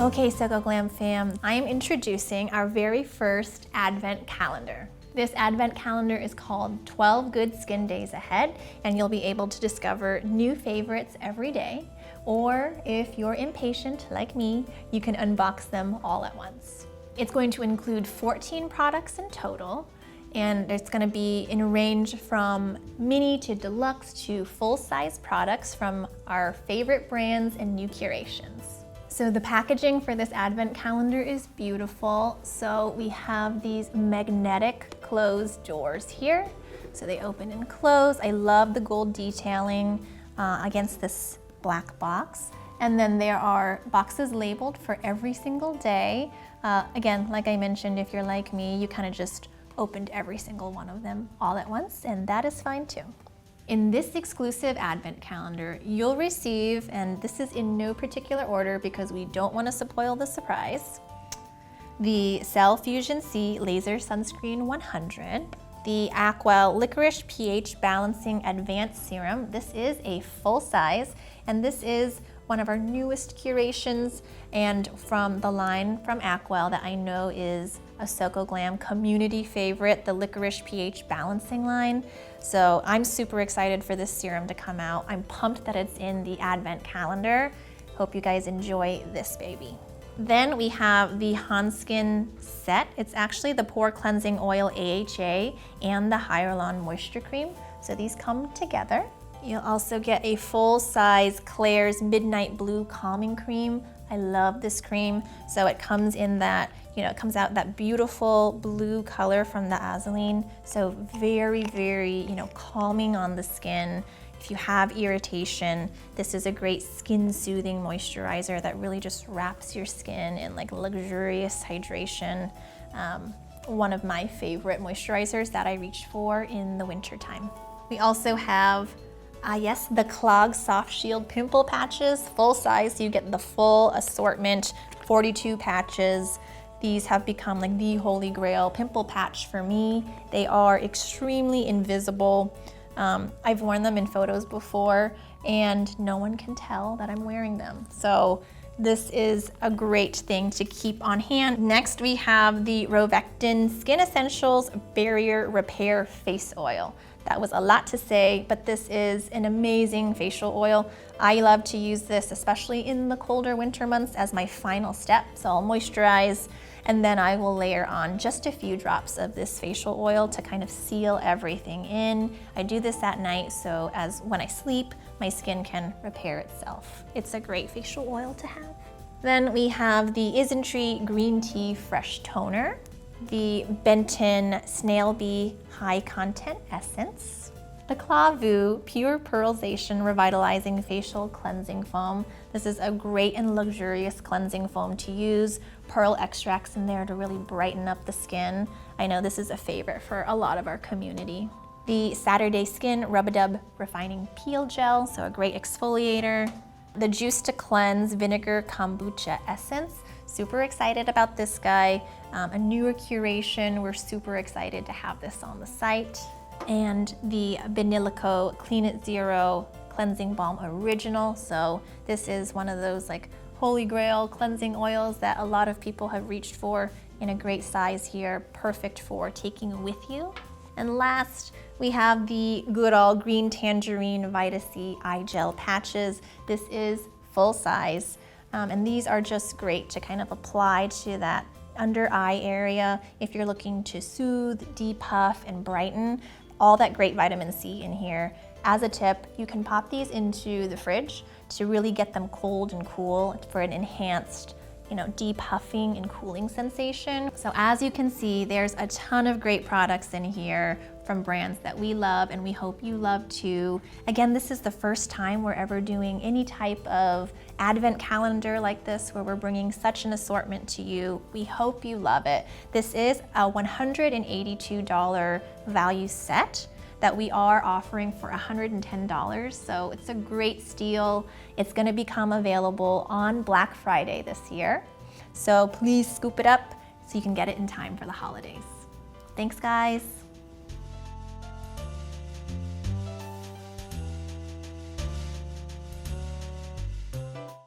Okay, Soko Glam fam, I am introducing our very first Advent calendar. This Advent calendar is called 12 Good Skin Days Ahead, and you'll be able to discover new favorites every day. Or if you're impatient like me, you can unbox them all at once. It's going to include 14 products in total, and it's going to be in a range from mini to deluxe to full-size products from our favorite brands and new curations. So the packaging for this Advent calendar is beautiful. So we have these magnetic closed doors here. So they open and close. I love the gold detailing against this black box. And then there are boxes labeled for every single day. Again, like I mentioned, if you're like me, you kind of just opened every single one of them all at once, and that is fine too. In this exclusive Advent calendar, you'll receive, and this is in no particular order because we don't want to spoil the surprise, the Cell Fusion C Laser Sunscreen 100, the Acwell Licorice pH Balancing Advanced Serum. This is a full size, and this is one of our newest curations and from the line from Acwell that I know is a Soko Glam community favorite, the Licorice pH Balancing line. So I'm super excited for this serum to come out. I'm pumped that it's in the Advent calendar. Hope you guys enjoy this baby. Then we have the Hanskin set. It's actually the Pore Cleansing Oil AHA and the Hyaluron Moisture Cream. So these come together. You'll also get a full-size Klairs Midnight Blue Calming Cream. I love this cream. So it comes in that, it comes out that beautiful blue color from the Azaline. So very, very, calming on the skin. If you have irritation, this is a great skin soothing moisturizer that really just wraps your skin in like luxurious hydration. One of my favorite moisturizers that I reach for in the winter time. We also have yes, the Clog Soft Shield Pimple Patches, full size, so you get the full assortment, 42 patches. These have become like the holy grail pimple patch for me. They are extremely invisible. I've worn them in photos before and no one can tell that I'm wearing them. So this is a great thing to keep on hand. Next, we have the Rovectin Skin Essentials Barrier Repair Face Oil. That was a lot to say, but this is an amazing facial oil. I love to use this, especially in the colder winter months, as my final step. So I'll moisturize, and then I will layer on just a few drops of this facial oil to kind of seal everything in. I do this at night, so as when I sleep, my skin can repair itself. It's a great facial oil to have. Then we have the Isntree Green Tea Fresh Toner, the Benton Snail Bee High Content Essence, the Clavu Pure Pearlization Revitalizing Facial Cleansing Foam. This is a great and luxurious cleansing foam to use. Pearl extracts in there to really brighten up the skin. I know this is a favorite for a lot of our community. The Saturday Skin Rub-A-Dub Refining Peel Gel, so a great exfoliator. The Juice to Cleanse Vinegar Kombucha Essence. Super excited about this guy. A newer curation. We're super excited to have this on the site. And the Banila Clean It Zero Cleansing Balm Original. So this is one of those like holy grail cleansing oils that a lot of people have reached for in a great size here. Perfect for taking with you. And last, we have the Good All Green Tangerine Vita C Eye Gel Patches. This is full size. And these are just great to kind of apply to that under eye area if you're looking to soothe, depuff, and brighten. All that great vitamin C in here. As a tip, you can pop these into the fridge to really get them cold and cool for an enhanced, depuffing and cooling sensation. So as you can see, there's a ton of great products in here from brands that we love and we hope you love too. Again, this is the first time we're ever doing any type of Advent calendar like this where we're bringing such an assortment to you. We hope you love it. This is a $182 value set that we are offering for $110. So it's a great steal. It's gonna become available on Black Friday this year. So please scoop it up so you can get it in time for the holidays. Thanks, guys.